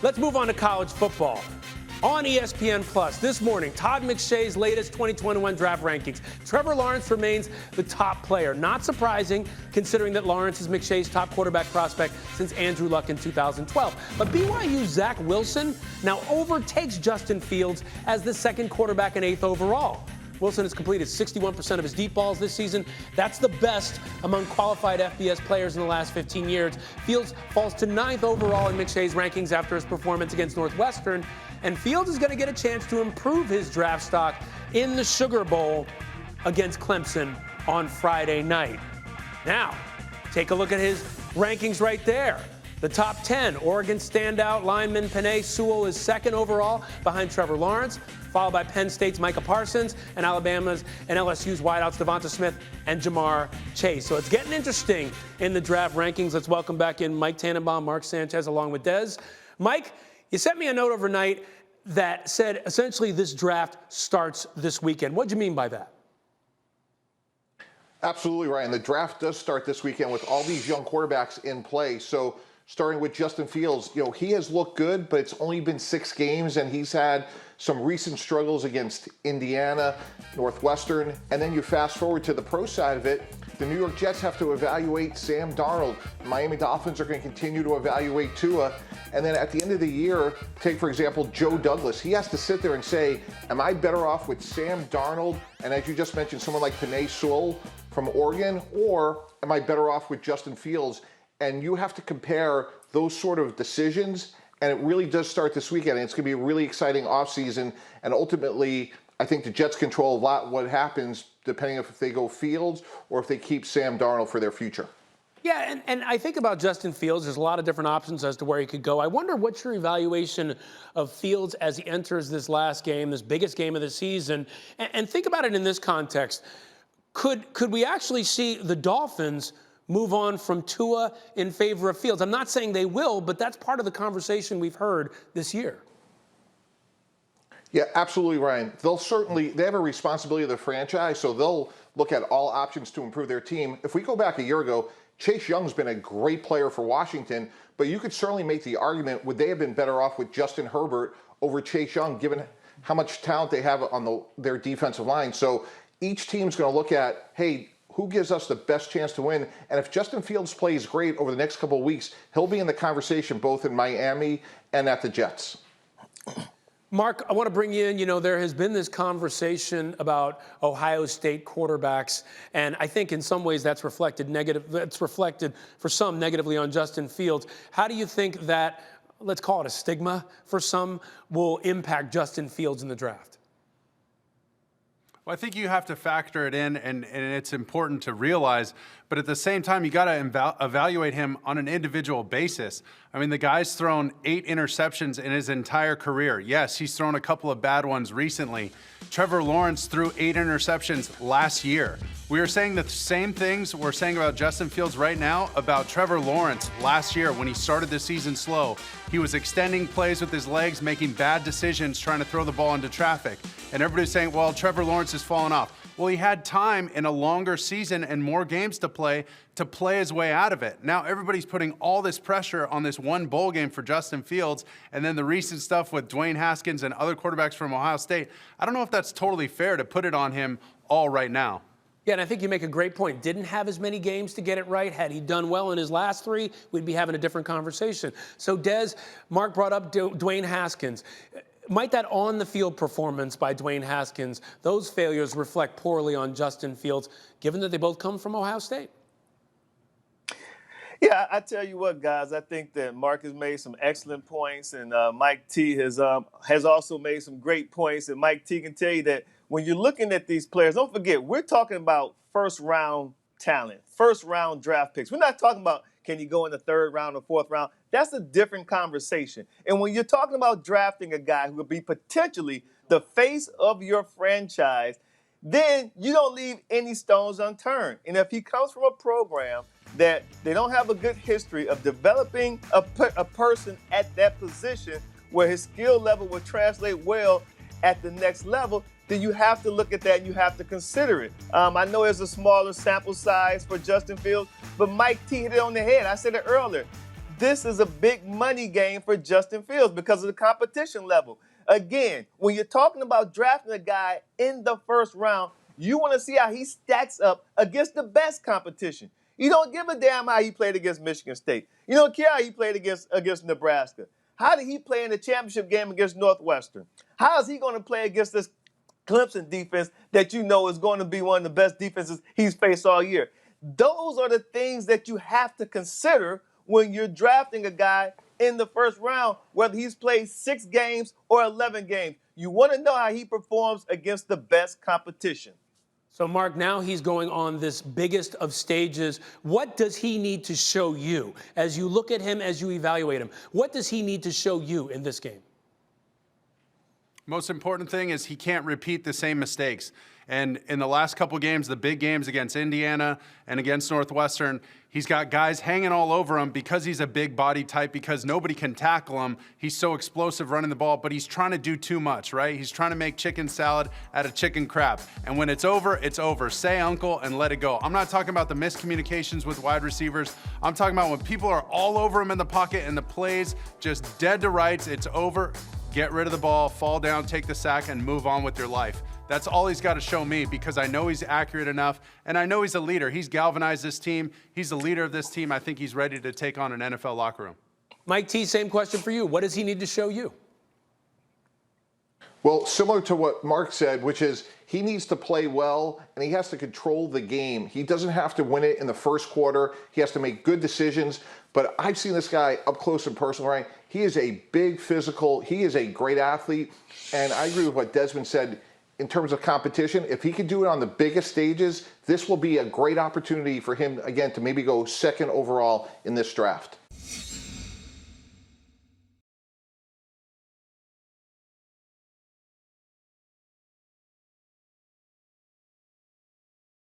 Let's move on to college football. On ESPN Plus this morning, Todd McShays' latest 2021 draft rankings. Trevor Lawrence remains the top player. Not surprising, considering that Lawrence is McShays' top quarterback prospect since Andrew Luck in 2012. But BYU's Zach Wilson now overtakes Justin Fields as the second quarterback and 8th overall. Wilson has completed 61% of his deep balls this season. That's the best among qualified FBS players in the last 15 years. Fields falls to 9th overall in McShay's rankings after his performance against Northwestern. And Fields is going to get a chance to improve his draft stock in the Sugar Bowl against Clemson on Friday night. Now, take a look at his rankings right there. The top 10, Oregon standout lineman Penei Sewell is 2nd overall behind Trevor Lawrence, followed by Penn State's Micah Parsons and Alabama's and LSU's wideouts Devonta Smith and Jamar Chase. So it's getting interesting in the draft rankings. Let's welcome back in Mike Tannenbaum, Mark Sanchez, along with Dez. Mike, you sent me a note overnight that said essentially this draft starts this weekend. What do you mean by that? Absolutely, Ryan. The draft does start this weekend with all these young quarterbacks in play. So starting with Justin Fields, he has looked good, but it's only been 6 games, and he's had some recent struggles against Indiana, Northwestern, and then you fast forward to the pro side of it. The New York Jets have to evaluate Sam Darnold. Miami Dolphins are going to continue to evaluate Tua. And then at the end of the year, take, for example, Joe Douglas. He has to sit there and say, am I better off with Sam Darnold, and as you just mentioned, someone like Penei Sewell from Oregon, or am I better off with Justin Fields? And you have to compare those sort of decisions, and it really does start this weekend. And it's going to be a really exciting offseason, and ultimately, I think the Jets control a lot what happens depending if they go Fields or if they keep Sam Darnold for their future. Yeah, and I think about Justin Fields. There's a lot of different options as to where he could go. I wonder what's your evaluation of Fields as he enters this last game, this biggest game of the season, and think about it in this context. Could we actually see the Dolphins move on from Tua in favor of Fields? I'm not saying they will, but that's part of the conversation we've heard this year. Yeah, absolutely, Ryan. They have a responsibility of the franchise, so they'll look at all options to improve their team. If we go back a year ago, Chase Young's been a great player for Washington, but you could certainly make the argument, would they have been better off with Justin Herbert over Chase Young, given how much talent they have on their defensive line? So each team's going to look at, hey, who gives us the best chance to win? And if Justin Fields plays great over the next couple of weeks, he'll be in the conversation both in Miami and at the Jets. Mark, I want to bring you in. There has been this conversation about Ohio State quarterbacks, and I think in some ways that's reflected for some negatively on Justin Fields. How do you think that, let's call it a stigma for some, will impact Justin Fields in the draft? Well, I think you have to factor it in, and it's important to realize, but at the same time, you got to evaluate him on an individual basis. I mean, the guy's thrown 8 interceptions in his entire career. Yes, he's thrown a couple of bad ones recently. Trevor Lawrence threw 8 interceptions last year. We are saying the same things we're saying about Justin Fields right now about Trevor Lawrence last year when he started the season slow. He was extending plays with his legs, making bad decisions, trying to throw the ball into traffic. And everybody's saying, well, Trevor Lawrence has fallen off. Well, he had time in a longer season and more games to play his way out of it. Now everybody's putting all this pressure on this one bowl game for Justin Fields, and then the recent stuff with Dwayne Haskins and other quarterbacks from Ohio State. I don't know if that's totally fair to put it on him all right now. Yeah, and I think you make a great point. Didn't have as many games to get it right. Had he done well in his last 3, we'd be having a different conversation. So, Dez, Mark brought up Dwayne Haskins. Might that on-the-field performance by Dwayne Haskins, those failures reflect poorly on Justin Fields, given that they both come from Ohio State? Yeah, I tell you what, guys, I think that Mark has made some excellent points, and Mike T has also made some great points. And Mike T can tell you that when you're looking at these players, don't forget, we're talking about first-round talent, first-round draft picks. We're not talking about can you go in the 3rd round or 4th round. That's a different conversation. And when you're talking about drafting a guy who could be potentially the face of your franchise, then you don't leave any stones unturned. And if he comes from a program that they don't have a good history of developing a person at that position where his skill level will translate well at the next level, then you have to look at that and you have to consider it. I know it's a smaller sample size for Justin Fields, but Mike T hit it on the head. I said it earlier. this is a big money game for Justin Fields because of the competition level. Again, when you're talking about drafting a guy in the first round, you want to see how he stacks up against the best competition. You don't give a damn how he played against Michigan State. You don't care how he played against Nebraska. How did he play in the championship game against Northwestern? How is he going to play against this Clemson defense that you know is going to be one of the best defenses he's faced all year? Those are the things that you have to consider when you're drafting a guy in the first round, whether he's played 6 games or 11 games. You want to know how he performs against the best competition. So, Mark, now he's going on this biggest of stages. What does he need to show you as you look at him, as you evaluate him? What does he need to show you in this game? Most important thing is he can't repeat the same mistakes. And in the last couple games, the big games against Indiana and against Northwestern, he's got guys hanging all over him because he's a big body type, because nobody can tackle him. He's so explosive running the ball, but he's trying to do too much, right? He's trying to make chicken salad out of chicken crap. And when it's over, it's over. Say uncle and let it go. I'm not talking about the miscommunications with wide receivers. I'm talking about when people are all over him in the pocket and the plays just dead to rights, it's over. Get rid of the ball, fall down, take the sack, and move on with your life. That's all he's got to show me, because I know he's accurate enough, and I know he's a leader. He's galvanized this team. He's the leader of this team. I think he's ready to take on an NFL locker room. Mike T., same question for you. What does he need to show you? Well, similar to what Mark said, which is he needs to play well and he has to control the game. He doesn't have to win it in the first quarter. He has to make good decisions. But I've seen this guy up close and personal, right? He is a big physical. He is a great athlete. And I agree with what Desmond said in terms of competition. If he can do it on the biggest stages, this will be a great opportunity for him, again, to maybe go second overall in this draft.